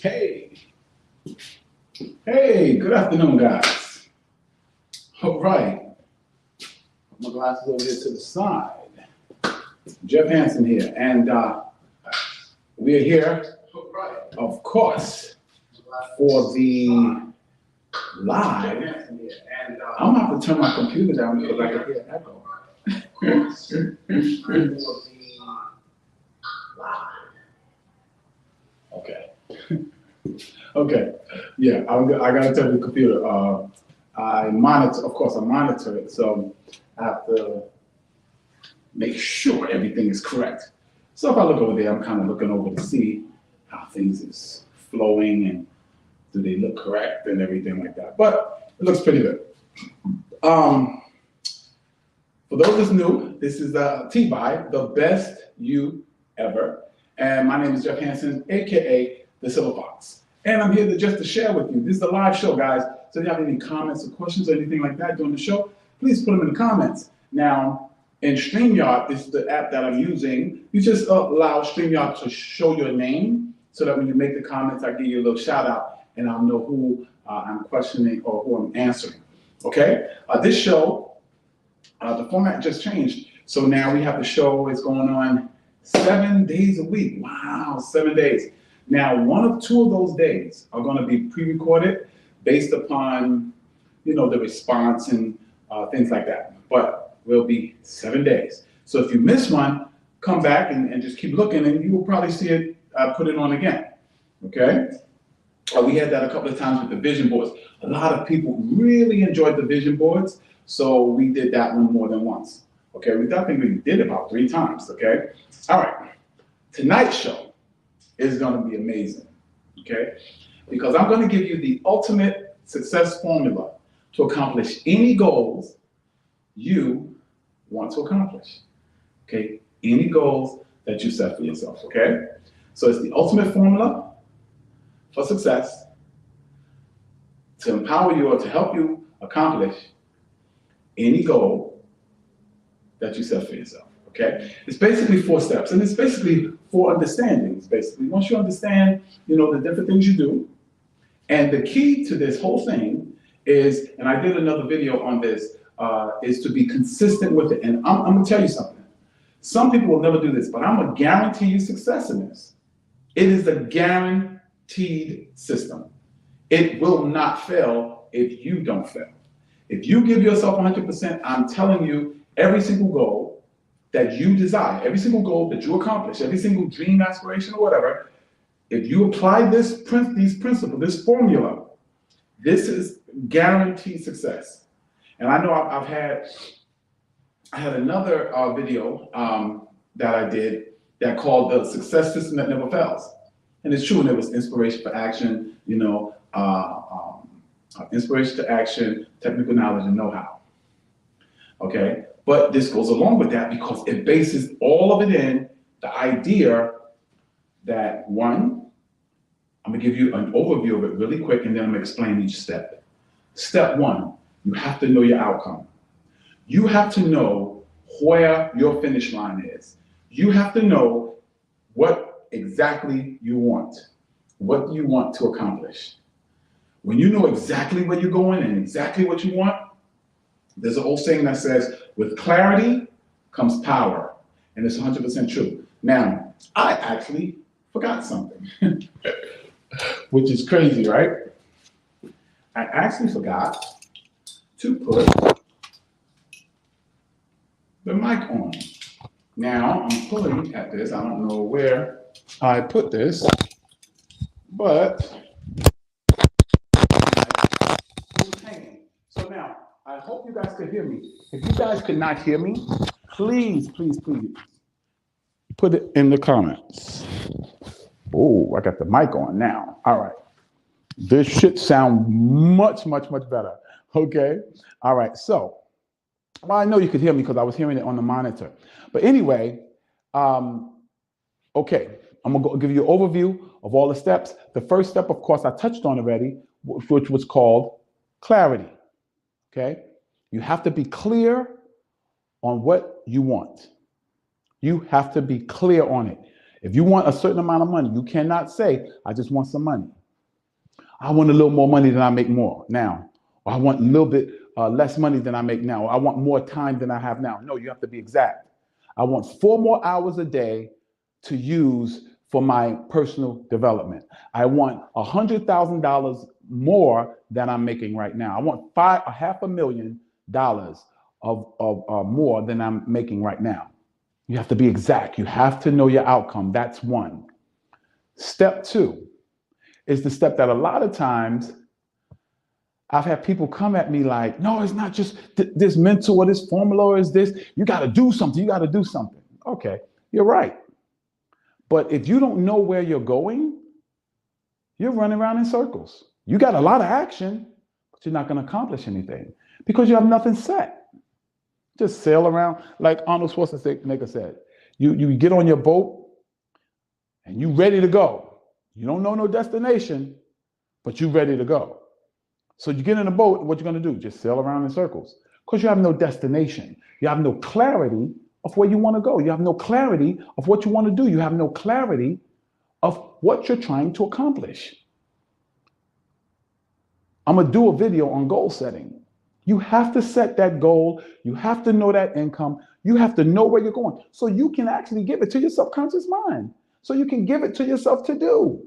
Hey, hey, good afternoon, guys. All right, put my glasses over here to the side. Jeff Hansen here, and we are here, of course, for the live. I'm gonna have to turn my computer down because I can hear echo. Okay. Okay. Yeah, I gotta tell the computer. I monitor, of course, I monitor it, so I have to make sure everything is correct. So if I look over there, I'm kind of looking over to see how things is flowing and do they look correct and everything like that. But it looks pretty good. For those that's new, this is TBYE, the best you ever. And my name is Jeff Hansen, AKA the Silver Fox. And I'm here just to share with you. This is a live show, guys. So if you have any comments or questions or anything like that during the show, please put them in the comments. Now, in StreamYard, this is the app that I'm using. You just allow StreamYard to show your name so that when you make the comments, I give you a little shout out and I'll know who I'm questioning or who I'm answering. Okay? This show, the format just changed. So now we have the show is going on 7 days a week. Wow, 7 days. Now, one of two of those days are going to be pre-recorded based upon, the response and things like that. But will be 7 days. So if you miss one, come back and just keep looking and you will probably see it, put it on again, okay? We had that a couple of times with the vision boards. A lot of people really enjoyed the vision boards, so we did that one more than once, okay? I think we did about 3 times, okay? All right, tonight's show is gonna be amazing, okay? Because I'm gonna give you the ultimate success formula to accomplish any goals you want to accomplish, okay? Any goals that you set for yourself, okay? So it's the ultimate formula for success to empower you or to help you accomplish any goal that you set for yourself, okay? It's basically 4 steps, and it's basically 4 understandings, basically. Once you understand, the different things you do, and the key to this whole thing is, and I did another video on this, is to be consistent with it. And I'm gonna tell you something. Some people will never do this, but I'm gonna guarantee you success in this. It is a guaranteed system. It will not fail if you don't fail. If you give yourself 100%, I'm telling you, every single goal that you desire, every single goal that you accomplish, every single dream, aspiration, or whatever, if you apply these principles, this formula, this is guaranteed success. And I know I had another video that I did that called the success system that never fails. And it's true, and it was inspiration for action, inspiration to action, technical knowledge and know-how. Okay, but this goes along with that because it bases all of it in the idea that, one, I'm gonna give you an overview of it really quick and then I'm gonna explain each step. Step 1, you have to know your outcome. You have to know where your finish line is. You have to know what exactly you want, what you want to accomplish. When you know exactly where you're going and exactly what you want, there's an old saying that says, with clarity comes power. And it's 100% true. Now, I actually forgot something, which is crazy, right? I actually forgot to put the mic on. Now, I'm pulling at this. I don't know where I put this, but it's hanging. So now, I hope you guys can hear me. If you guys could not hear me, please, please, please, put it in the comments. Oh, I got the mic on now. All right. This should sound much, much, much better. Okay. All right. So, well, I know you could hear me because I was hearing it on the monitor. But anyway, okay, I'm gonna give you an overview of all the steps. The first step, of course, I touched on already, which was called clarity. Okay. You have to be clear on what you want. You have to be clear on it. If you want a certain amount of money, you cannot say, I just want some money. I want a little more money than I make more now. Or I want a little bit less money than I make now. Or I want more time than I have now. No, you have to be exact. I want 4 more hours a day to use for my personal development. I want $100,000 more than I'm making right now. I want $500,000 of more than I'm making right now. You have to be exact. You have to know your outcome. That's one. Step 2 is the step that a lot of times I've had people come at me like, no, it's not just this mental or this formula or is this. You got to do something. You got to do something. Okay, you're right. But if you don't know where you're going, you're running around in circles. You got a lot of action, but you're not going to accomplish anything because you have nothing set. Just sail around like Arnold Schwarzenegger said. You get on your boat and you ready to go. You don't know no destination, but you ready to go. So you get in a boat, what you're going to do? Just sail around in circles because you have no destination. You have no clarity of where you want to go. You have no clarity of what you want to do. You have no clarity of what you're trying to accomplish. I'm going to do a video on goal setting. You have to set that goal. You have to know that income. You have to know where you're going so you can actually give it to your subconscious mind. So you can give it to yourself to do.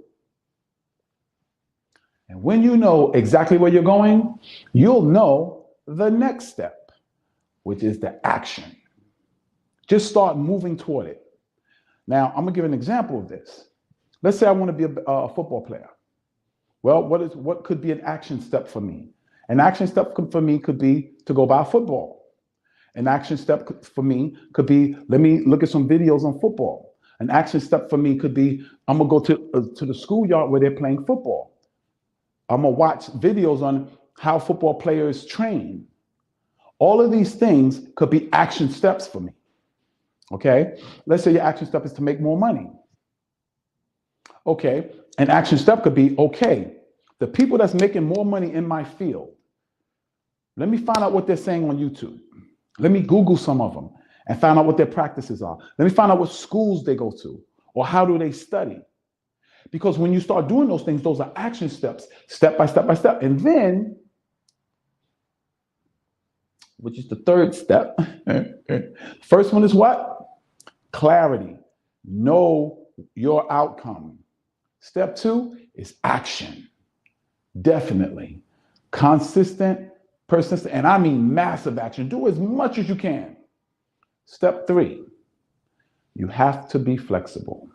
And when you know exactly where you're going, you'll know the next step, which is the action. Just start moving toward it. Now, I'm going to give an example of this. Let's say I want to be a football player. Well, what could be an action step for me? An action step for me could be to go buy football. An action step for me could be, let me look at some videos on football. An action step for me could be, I'm going to go to the schoolyard where they're playing football. I'm going to watch videos on how football players train. All of these things could be action steps for me. Okay? Let's say your action step is to make more money. Okay, an action step could be, okay, the people that's making more money in my field, let me find out what they're saying on YouTube. Let me Google some of them and find out what their practices are. Let me find out what schools they go to or how do they study. Because when you start doing those things, those are action steps, step by step by step. And then, which is the third step, first one is what? Clarity. Know your outcome. Step 2 is action. Definitely. Consistent, persistent, and I mean massive action. Do as much as you can. Step 3, you have to be flexible.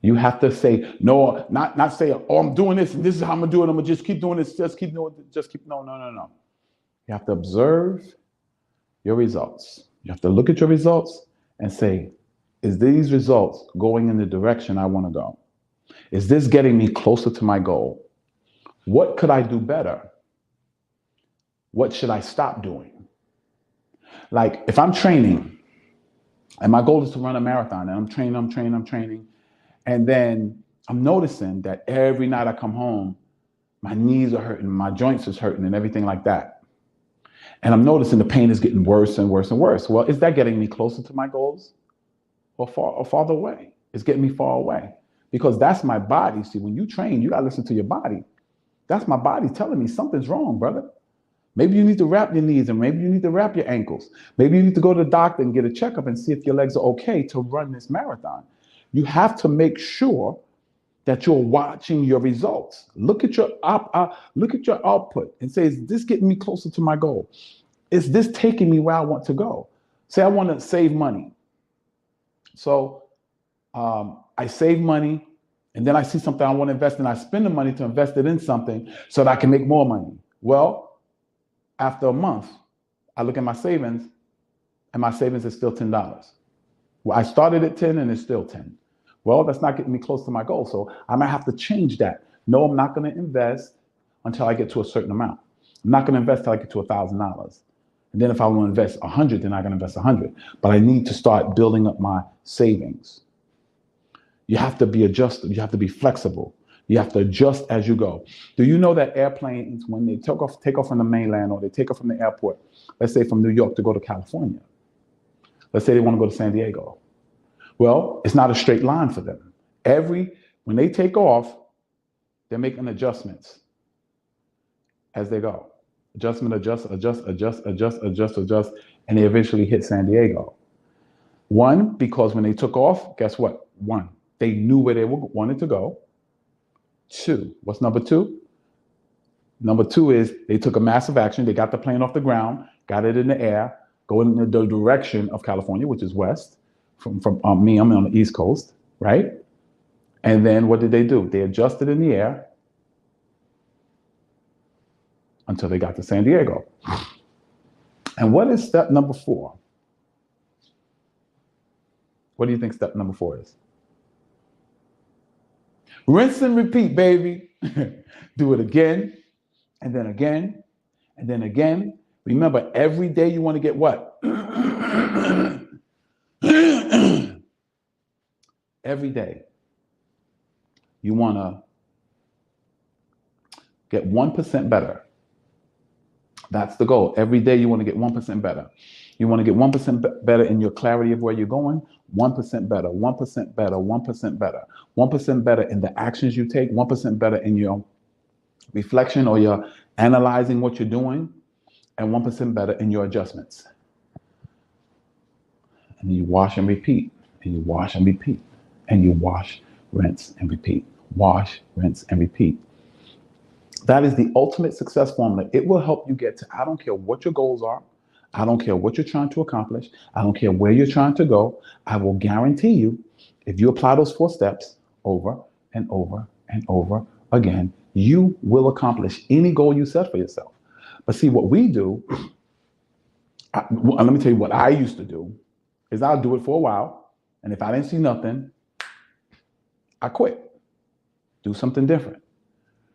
You have to say, no, not say, oh, I'm doing this and this is how I'm gonna do it. I'm gonna just keep doing this, no. You have to observe your results. You have to look at your results and say, is these results going in the direction I want to go? Is this getting me closer to my goal? What could I do better? What should I stop doing? Like if I'm training and my goal is to run a marathon and I'm training, and then I'm noticing that every night I come home, my knees are hurting, my joints is hurting and everything like that. And I'm noticing the pain is getting worse and worse and worse. Well, is that getting me closer to my goals or farther away? It's getting me far away because that's my body. See, when you train, you gotta listen to your body. That's my body telling me something's wrong, brother. Maybe you need to wrap your knees and maybe you need to wrap your ankles. Maybe you need to go to the doctor and get a checkup and see if your legs are okay to run this marathon. You have to make sure that you're watching your results. Look at your output and say, is this getting me closer to my goal? Is this taking me where I want to go? Say I want to save money. So I save money and then I see something I want to invest in. I spend the money to invest it in something so that I can make more money. Well, after a month, I look at my savings and my savings is still $10. Well, I started at 10 and it's still 10. Well, that's not getting me close to my goal. So I might have to change that. No, I'm not going to invest until I get to a certain amount. I'm not going to invest until I get to $1,000. And then if I want to invest 100, then I'm going to invest 100. But I need to start building up my savings. You have to be adjusted. You have to be flexible. You have to adjust as you go. Do you know that airplanes, when they take off from the mainland or they take off from the airport, let's say from New York to go to California, let's say they want to go to San Diego. Well, it's not a straight line for them. When they take off, they're making adjustments. as they go. Adjustment, adjust, adjust, adjust, adjust, adjust, adjust, and they eventually hit San Diego. One, because when they took off, guess what? One, they knew where they wanted to go. Two, what's number two? Number two is they took a massive action. They got the plane off the ground, got it in the air, going in the direction of California, which is west. From me, I'm on the East Coast, right? And then what did they do? They adjusted in the air until they got to San Diego. And what is step number 4? What do you think step number 4 is? Rinse and repeat, baby. Do it again, and then again, and then again. Remember, every day you want to get what? Every day you want to get 1% better. That's the goal. Every day you want to get 1% better. You want to get 1% better in your clarity of where you're going, 1% better, 1% better, 1% better, 1% better in the actions you take, 1% better in your reflection or your analyzing what you're doing, and 1% better in your adjustments. And you wash and repeat, and you wash and repeat, and you wash, rinse, and repeat. Wash, rinse, and repeat. That is the ultimate success formula. It will help you get to, I don't care what your goals are. I don't care what you're trying to accomplish. I don't care where you're trying to go. I will guarantee you, if you apply those 4 steps over and over and over again, you will accomplish any goal you set for yourself. But see, what we do, let me tell you what I used to do, is I'll do it for a while. And if I didn't see nothing, I quit. Do something different.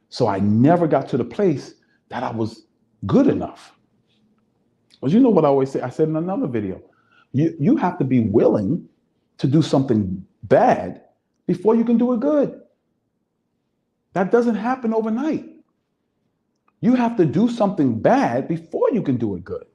So I never got to the place that I was good enough. But you know what I always say? I said in another video, you have to be willing to do something bad before you can do it good. That doesn't happen overnight. You have to do something bad before you can do it good.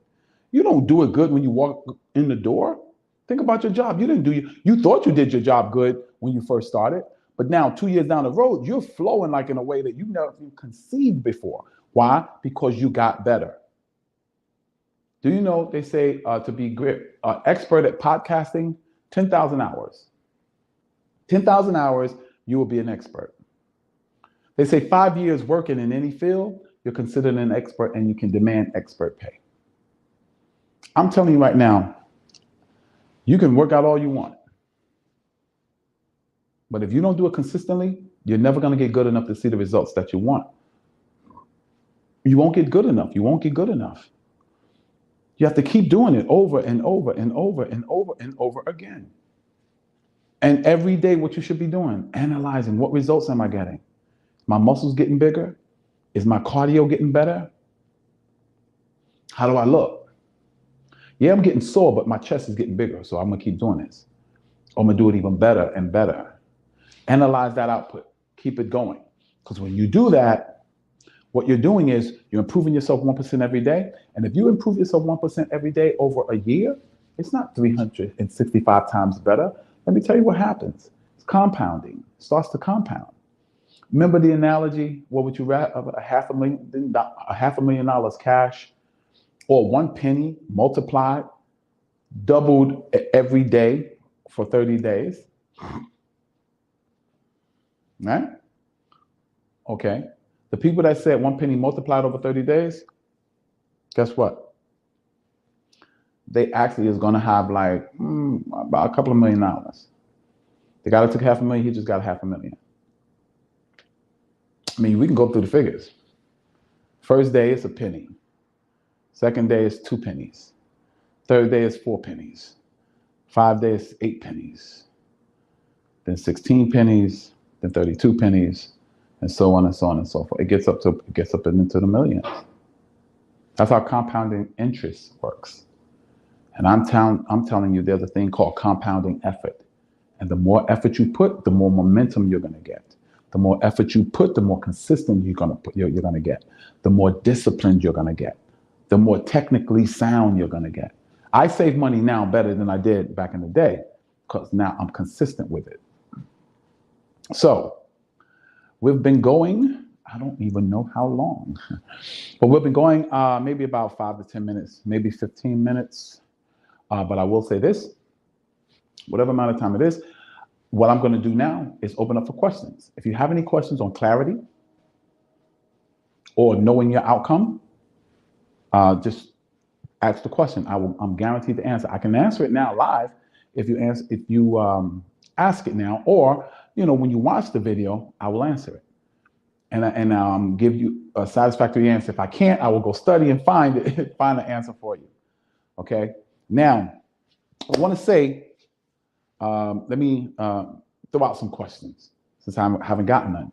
You don't do it good when you walk in the door. Think about your job. You thought you did your job good when you first started, but now 2 years down the road, you're flowing like in a way that you've never conceived before. Why? Because you got better. Do you know they say to be great, expert at podcasting, 10,000 hours. 10,000 hours, you will be an expert. They say 5 years working in any field, you're considered an expert and you can demand expert pay. I'm telling you right now, you can work out all you want. But if you don't do it consistently, you're never going to get good enough to see the results that you want. You won't get good enough. You won't get good enough. You have to keep doing it over and over and over and over and over again. And every day, what you should be doing, analyzing what results am I getting? My muscles getting bigger? Is my cardio getting better? How do I look? Yeah, I'm getting sore, but my chest is getting bigger, so I'm gonna keep doing this. I'm gonna do it even better and better. Analyze that output. Keep it going. Because when you do that, what you're doing is you're improving yourself 1% every day. And if you improve yourself 1% every day over a year, it's not 365 times better. Let me tell you what happens. It's compounding. It starts to compound. Remember the analogy? What would you rather, $500,000 cash or 1 penny multiplied, doubled every day for 30 days? Right? Okay. The people that said 1 penny multiplied over 30 days, guess what? They actually is going to have like about a couple of $1 million. The guy that took $500,000, he just got $500,000. I mean, we can go through the figures. First day is a penny. Second day is 2 pennies. Third day is 4 pennies. 5 days, 8 pennies. Then 16 pennies. Then 32 pennies. And so on and so on and so forth. It gets up into the millions. That's how compounding interest works. And I'm telling you, there's a thing called compounding effort. And the more effort you put, the more momentum you're going to get. The more effort you put, the more consistent you're going to get. The more disciplined you're going to get. The more technically sound you're going to get. I save money now better than I did back in the day because now I'm consistent with it. So we've been going I don't even know how long, but we've been going maybe about 5 to 10 minutes, maybe 15 minutes. But I will say this, whatever amount of time it is, what I'm going to do now is open up for questions. If you have any questions on clarity or knowing your outcome, just ask the question. I'm guaranteed to answer. I can answer it now live if you ask it now, or when you watch the video, I will answer it and give you a satisfactory answer. If I can't, I will go study and find an answer for you. Okay. Now, I want to say, let me throw out some questions since I haven't gotten none.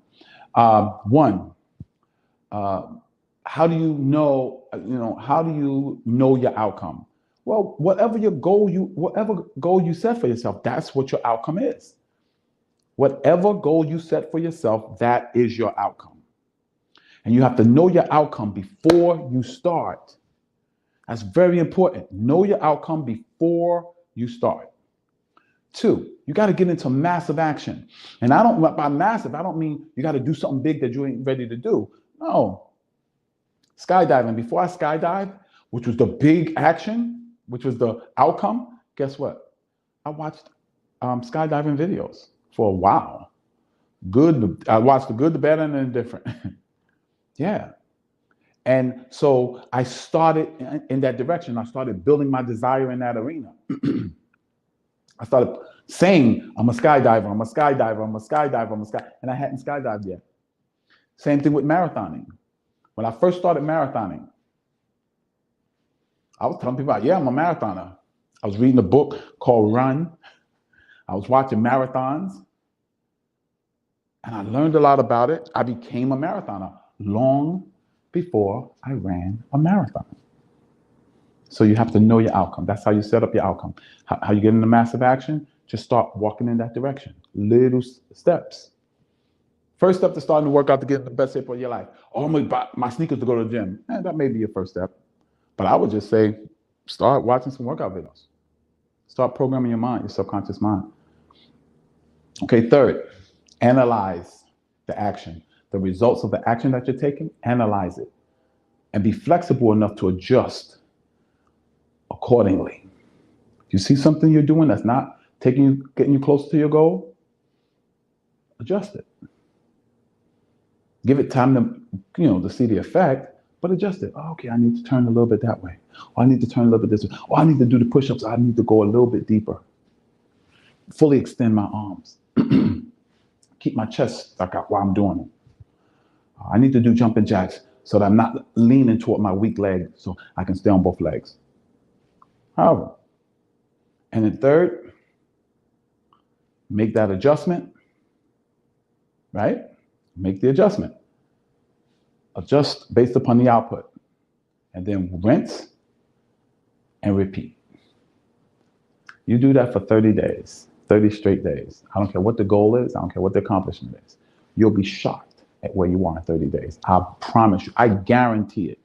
One, how do you know? How do you know your outcome? Well, whatever goal you set for yourself, that's what your outcome is. Whatever goal you set for yourself, that is your outcome. And you have to know your outcome before you start. That's very important. Know your outcome before you start. 2, you got to get into massive action. And by massive, I don't mean you got to do something big that you ain't ready to do. No. Skydiving. Before I skydived, which was the big action, which was the outcome, guess what? I watched skydiving videos for a while. I watched the good, the bad, and the indifferent. Yeah. And so I started in that direction. I started building my desire in that arena. I started saying, I'm a skydiver, I'm a skydiver, I'm a skydiver, I'm a sky, and I hadn't skydived yet. Same thing with marathoning. When I first started marathoning, I was telling people, yeah, I'm a marathoner. I was reading a book called Run. I was watching marathons, and I learned a lot about it. I became a marathoner long before I ran a marathon. So you have to know your outcome. That's how you set up your outcome. How you get into massive action? Just start walking in that direction. Little steps. First step to starting to work out to get in the best shape of your life. Oh, I'm going to buy my sneakers to go to the gym. That may be your first step. But I would just say, start watching some workout videos. Start programming your mind, your subconscious mind. Okay, 3rd, analyze the action. The results of the action that you're taking, analyze it. And be flexible enough to adjust accordingly. If you see something you're doing that's not getting you closer to your goal, adjust it. Give it time to see the effect, but adjust it. Oh, okay, I need to turn a little bit that way. Or I need to turn a little bit this way. Or I need to do the push-ups. I need to go a little bit deeper. Fully extend my arms. Keep my chest stuck out while I'm doing it. I need to do jumping jacks so that I'm not leaning toward my weak leg so I can stay on both legs. However, and then 3rd, make that adjustment, right? Make the adjustment. Adjust based upon the output. And then rinse and repeat. You do that for 30 days, 30 straight days. I don't care what the goal is. I don't care what the accomplishment is. You'll be shocked at where you are in 30 days. I promise you. I guarantee it.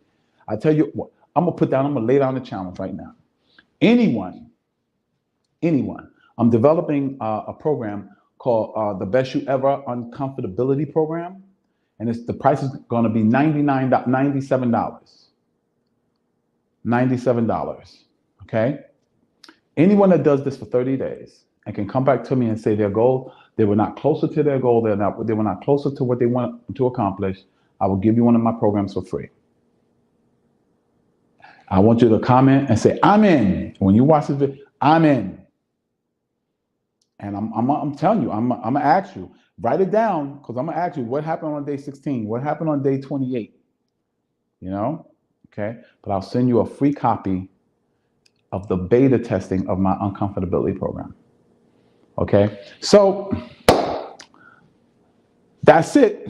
I tell you what, I'm going to lay down the challenge right now. Anyone, I'm developing a program called the Best You Ever Uncomfortability Program. And the price is going to be $97. $97. Okay? Anyone that does this for 30 days and can come back to me and say their goal, they were not closer to their goal, they were not closer to what they want to accomplish, I will give you one of my programs for free. I want you to comment and say, I'm in. When you watch this video, I'm in. And I'm telling you, I'm going to ask you, write it down, because I'm going to ask you what happened on day 16, what happened on day 28, okay? But I'll send you a free copy of the beta testing of my uncomfortability program, okay? So that's it.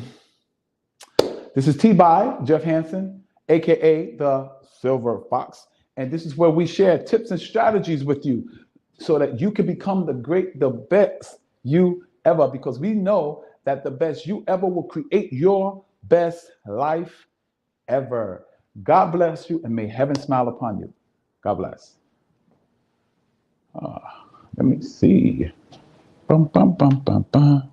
This is TBYE, Jeff Hansen, AKA the Silver Fox. And this is where we share tips and strategies with you so that you can become the best you ever, because we know that the best you ever will create your best life ever. God bless you, and may heaven smile upon you. God bless. Let me see. Bum, bum, bum, bum, bum.